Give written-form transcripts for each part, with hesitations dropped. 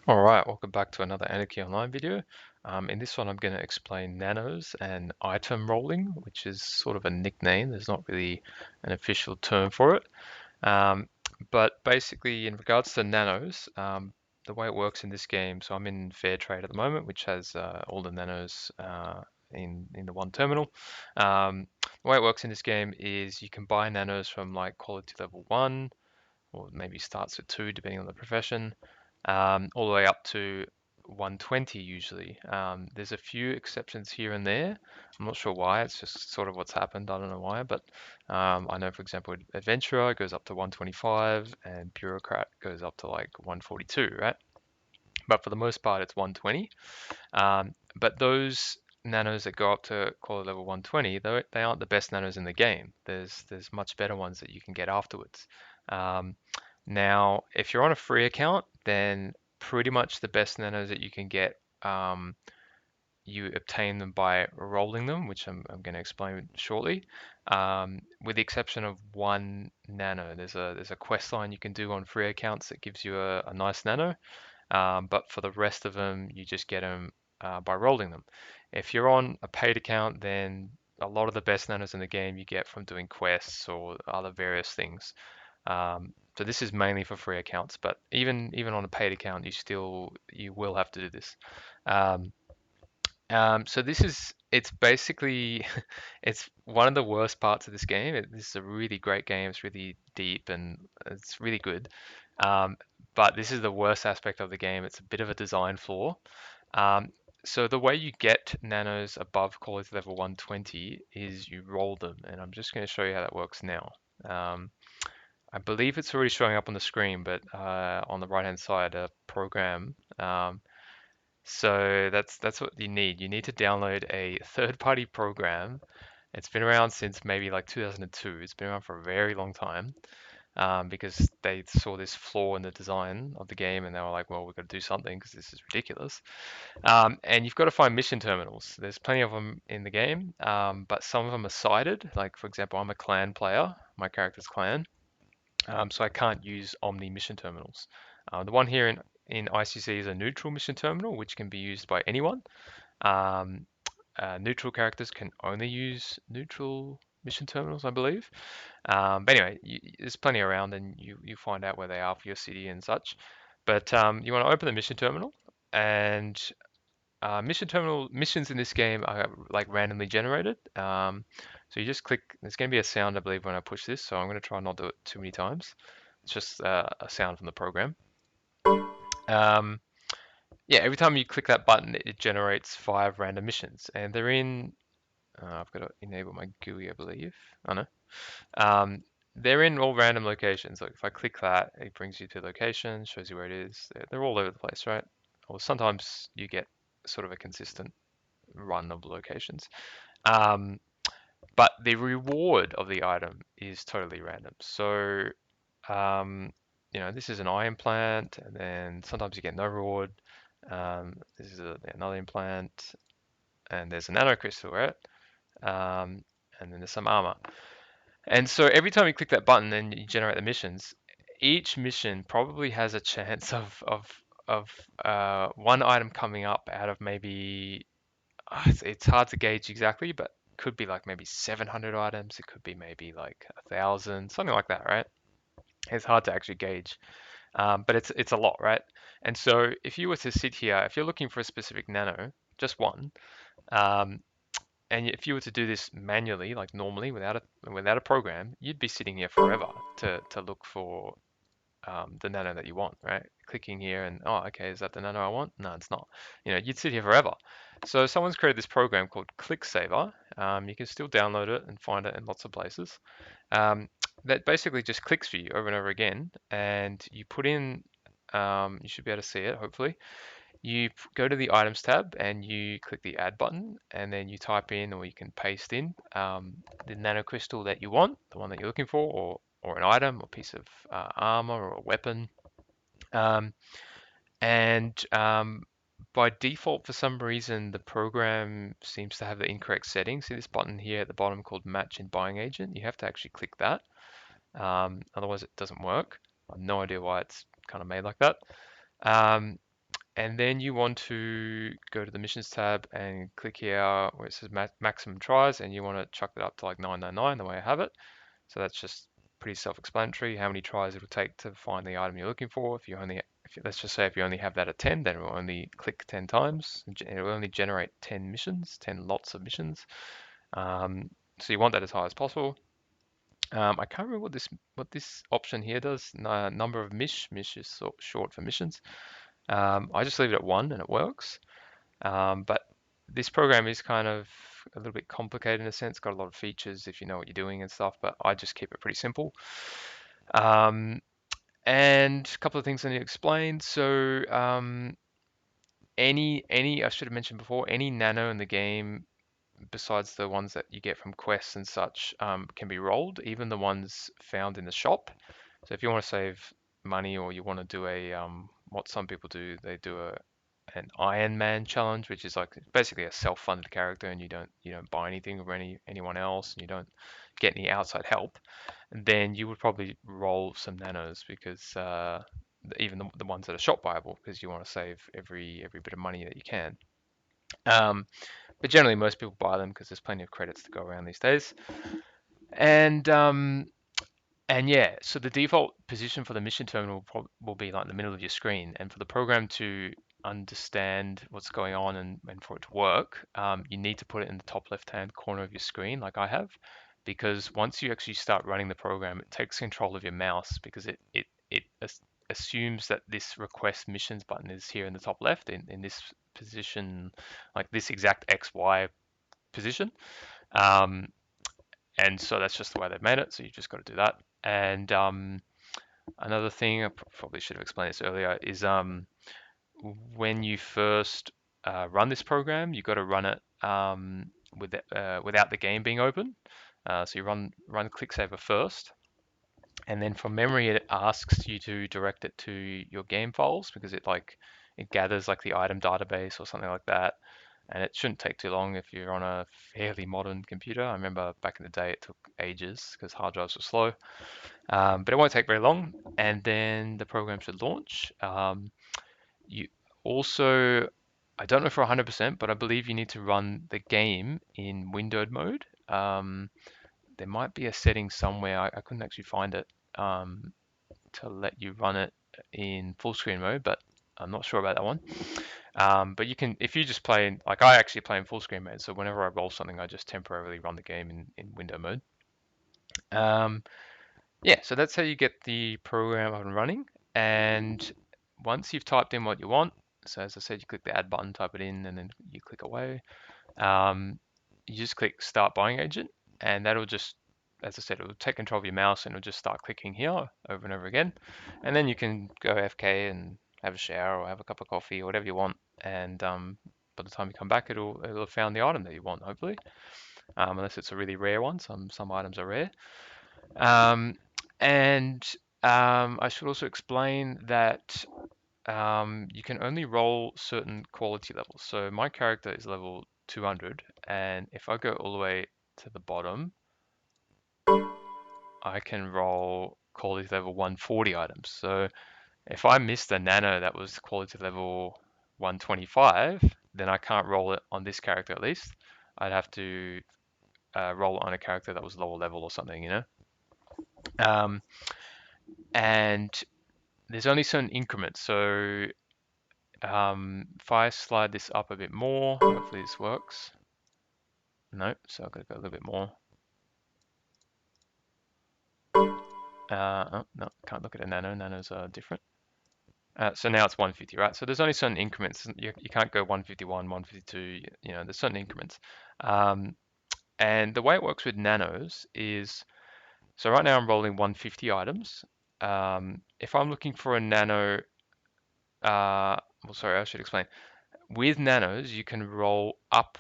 Alright, welcome back to another Anarchy Online video. In this one I'm going to explain nanos and item rolling, which is sort of a nickname. There's not really an official term for it. Um, but basically in regards to nanos, the way it works in this game, so I'm in Fair Trade at the moment, which has all the nanos in the one terminal. The way it works in this game is you can buy nanos from like quality level 1, or maybe starts at 2 depending on the profession, all the way up to 120 usually. There's a few exceptions here and there. I'm not sure why, it's just sort of what's happened. I don't know why, but I know, for example, Adventurer goes up to 125 and Bureaucrat goes up to like 142, right? But for the most part, it's 120. But those nanos that go up to quality level 120, they aren't the best nanos in the game. There's much better ones that you can get afterwards. Um, Now, if you're on a free account, then pretty much the best nanos that you can get, you obtain them by rolling them, which I'm going to explain shortly. With the exception of one nano, there's a quest line you can do on free accounts that gives you a nice nano. But for the rest of them, you just get them by rolling them. If you're on a paid account, then a lot of the best nanos in the game you get from doing quests or other various things. So this is mainly for free accounts, but even on a paid account, you will have to do this. Um, so it's basically it's one of the worst parts of this game. This is a really great game. It's really deep and it's really good. Um, but this is the worst aspect of the game. It's a bit of a design flaw. Um, so the way you get nanos above quality level 120 is you roll them, and I'm just going to show you how that works now. Um, I believe it's already showing up on the screen, but on the right-hand side, a program. So that's what you need. You need to download a third-party program. It's been around since maybe like 2002. It's been around for a very long time, because they saw this flaw in the design of the game and they were like, well, we've got to do something because this is ridiculous. And you've got to find mission terminals. There's plenty of them in the game, but some of them are sided. Like, for example, I'm a clan player. My character's clan. So I can't use Omni mission terminals. The one here in ICC is a neutral mission terminal, which can be used by anyone. Um, Neutral characters can only use neutral mission terminals, I believe. But anyway, there's plenty around, and you find out where they are for your city and such. But you want to open the mission terminal, and mission terminal missions in this game are like randomly generated. So you just click. There's going to be a sound, I believe, when I push this. So I'm going to try not to do it too many times. It's just a sound from the program. Um, yeah, every time you click that button, it generates 5 random missions, and they're in. I've got to enable my GUI, I believe. Oh no. Um, they're in all random locations. Like if I click that, it brings you to location, shows you where it is. They're all over the place, right? Or sometimes you get sort of a consistent run of locations. Um, but the reward of the item is totally random. So, um, this is an eye implant, and then sometimes you get no reward. This is another implant, and there's a nanocrystal, right? And then there's some armor. And so every time you click that button and you generate the missions, each mission probably has a chance of one item coming up out of maybe it's hard to gauge exactly, but could be like maybe 700 items. It could be maybe like 1,000, something like that, right? It's hard to actually gauge, but it's a lot, right? And so if you were to sit here, if you're looking for a specific nano, just one, um, and if you were to do this manually, like normally without a program, you'd be sitting here forever to look for the nano that you want, right? Clicking here and, oh, okay, is that the nano I want? No, it's not. You'd sit here forever. So someone's created this program called Clicksaver. You can still download it and find it in lots of places. That basically just clicks for you over and over again, and you put in, you should be able to see it, hopefully. You go to the items tab and you click the add button, and then you type in or you can paste in the nanocrystal that you want, the one that you're looking for, or an item or piece of armor or a weapon. Um, and by default, for some reason, the program seems to have the incorrect settings. See this button here at the bottom called Match in Buying Agent? You have to actually click that. Otherwise, it doesn't work. I have no idea why it's kind of made like that. Um, And then you want to go to the missions tab and click here where it says maximum tries, and you want to chuck it up to like 999 the way I have it. So that's just pretty self-explanatory how many tries it will take to find the item you're looking for. Let's just say if you only have that at 10, then it will only click 10 times. It will only generate 10 missions, 10 lots of missions. So you want that as high as possible. I can't remember what this option here does. Number of mish is short for missions. I just leave it at 1 and it works. But this program is kind of a little bit complicated in a sense. It's got a lot of features if you know what you're doing and stuff, but I just keep it pretty simple. And a couple of things I need to explain. So any I should have mentioned before, any nano in the game besides the ones that you get from quests and such can be rolled, even the ones found in the shop. So if you want to save money or you want to do a what some people do, they do an Iron Man challenge, which is like basically a self-funded character, and you don't buy anything from anyone else, and you don't get any outside help. Then you would probably roll some nanos because even the ones that are shop buyable, because you want to save every bit of money that you can. But generally, most people buy them because there's plenty of credits to go around these days. And yeah, so the default position for the mission terminal will be like the middle of your screen. And for the program to understand what's going on and for it to work, you need to put it in the top left-hand corner of your screen, like I have, because once you actually start running the program, it takes control of your mouse because it assumes that this request missions button is here in the top left in this position, like this exact XY position. Um, and so that's just the way they've made it. So you just got to do that. And another thing, I probably should have explained this earlier, is when you first run this program, you got to run it without the game being open. So you run Clicksaver first, and then from memory, it asks you to direct it to your game files because it gathers like the item database or something like that. And it shouldn't take too long if you're on a fairly modern computer. I remember back in the day it took ages because hard drives were slow. But it won't take very long, and then the program should launch. You also, I don't know for 100%, but I believe you need to run the game in windowed mode. There might be a setting somewhere, I couldn't actually find it, to let you run it in full screen mode, but I'm not sure about that one. But you can, if you just play like I actually play in full screen mode, so whenever I roll something, I just temporarily run the game in window mode. Yeah, so that's how you get the program up and running. And once you've typed in what you want, so as I said, you click the add button, type it in, and then you click away. You just click start buying agent, and that'll just, as I said, it will take control of your mouse and it'll just start clicking here over and over again. And then you can go AFK and have a shower or have a cup of coffee or whatever you want. And by the time you come back, it'll have found the item that you want, hopefully. Unless it's a really rare one. Some items are rare. Um, and I should also explain that you can only roll certain quality levels. So my character is level 200, and if I go all the way to the bottom, I can roll quality level 140 items. So if I missed a nano that was quality level 125, then I can't roll it on this character at least. I'd have to roll it on a character that was lower level or something, you know? Um, and there's only certain increments. So if I slide this up a bit more, hopefully this works. No, so I've got to go a little bit more. Oh, no, can't look at a nano. Nanos are different. So now it's 150, right? So there's only certain increments. You can't go 151, 152. You know, there's certain increments. And the way it works with nanos is, so right now I'm rolling 150 items. If I'm looking for a nano, well, sorry, I should explain. With nanos, you can roll up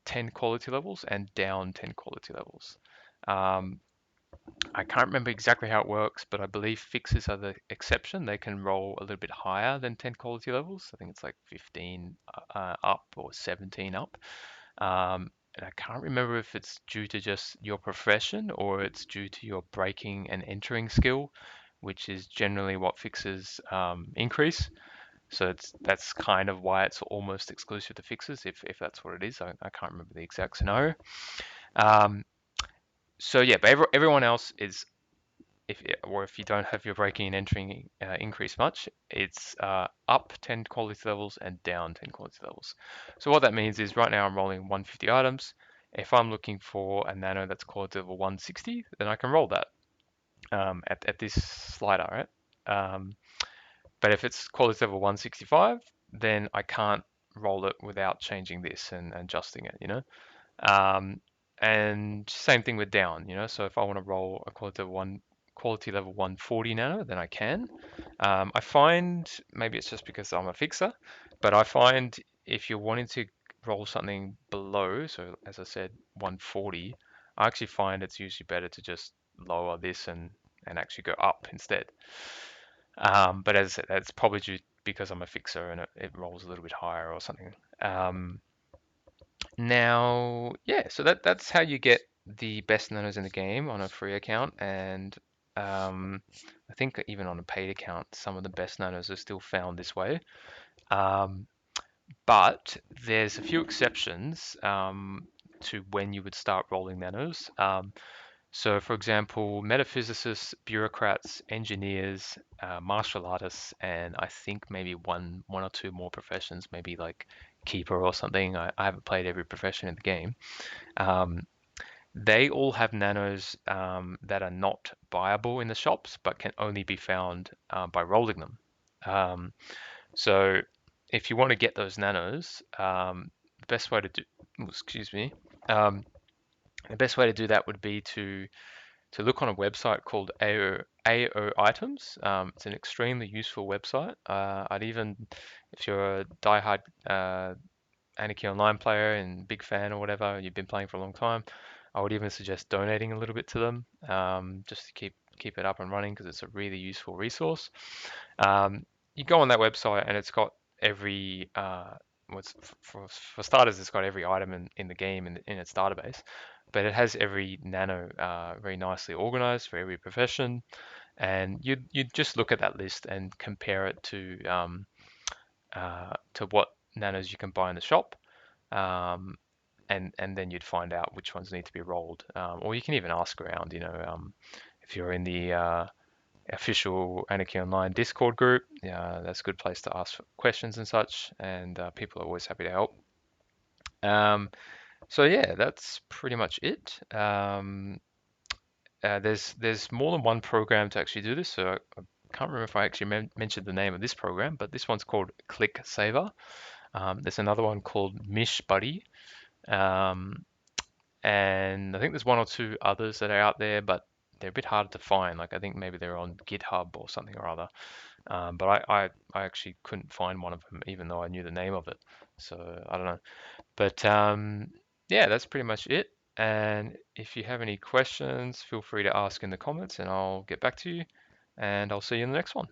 10 quality levels and down 10 quality levels. I can't remember exactly how it works, but I believe fixes are the exception. They can roll a little bit higher than 10 quality levels. I think it's like 15 up or 17 up. And I can't remember if it's due to just your profession or it's due to your breaking and entering skill, which is generally what fixes increase. So that's kind of why it's almost exclusive to fixers, if that's what it is. I can't remember the exact scenario. Um, so yeah, but everyone else is, if you don't have your breaking and entering increase much, it's up 10 quality levels and down 10 quality levels. So what that means is right now I'm rolling 150 items. If I'm looking for a nano that's quality level 160, then I can roll that at this slider, right? But if it's quality level 165, then I can't roll it without changing this and adjusting it, you know? Um, and same thing with down, you know. So if I want to roll a quality level 140 nano, then I can. I find maybe it's just because I'm a fixer, but I find if you're wanting to roll something below, so as I said, 140, I actually find it's usually better to just lower this and actually go up instead. But as I said, that's probably due because I'm a fixer and it rolls a little bit higher or something. Now, yeah, so that's how you get the best nanos in the game on a free account, and um, I think even on a paid account, some of the best nanos are still found this way. Um, but there's a few exceptions to when you would start rolling nanos. So, for example, metaphysicists, bureaucrats, engineers, martial artists, and I think maybe one or two more professions, maybe like keeper or something. I haven't played every profession in the game. Um, they all have nanos that are not buyable in the shops, but can only be found by rolling them. Um, so, if you want to get those nanos, the best way to do, excuse me, um, the best way to do that would be to look on a website called AO Items. It's an extremely useful website. I'd even, if you're a diehard Anarchy Online player and big fan or whatever, you've been playing for a long time, I would even suggest donating a little bit to them, just to keep it up and running because it's a really useful resource. You go on that website and it's got every what's for starters, it's got every item in the game in its database, but it has every nano very nicely organized for every profession, and you just look at that list and compare it to what nanos you can buy in the shop, um, and then you'd find out which ones need to be rolled, or you can even ask around, you know, if you're in the official Anarchy Online Discord group. That's a good place to ask questions and such, and people are always happy to help. Um, so yeah, that's pretty much it. There's more than one program to actually do this, so I can't remember if I actually mentioned the name of this program, but this one's called Clicksaver. There's another one called Mish Buddy, um, and I think there's one or two others that are out there, but they're a bit harder to find. Like I think maybe they're on GitHub or something or other. But I actually couldn't find one of them, even though I knew the name of it. So I don't know. But yeah, that's pretty much it. And if you have any questions, feel free to ask in the comments and I'll get back to you. And I'll see you in the next one.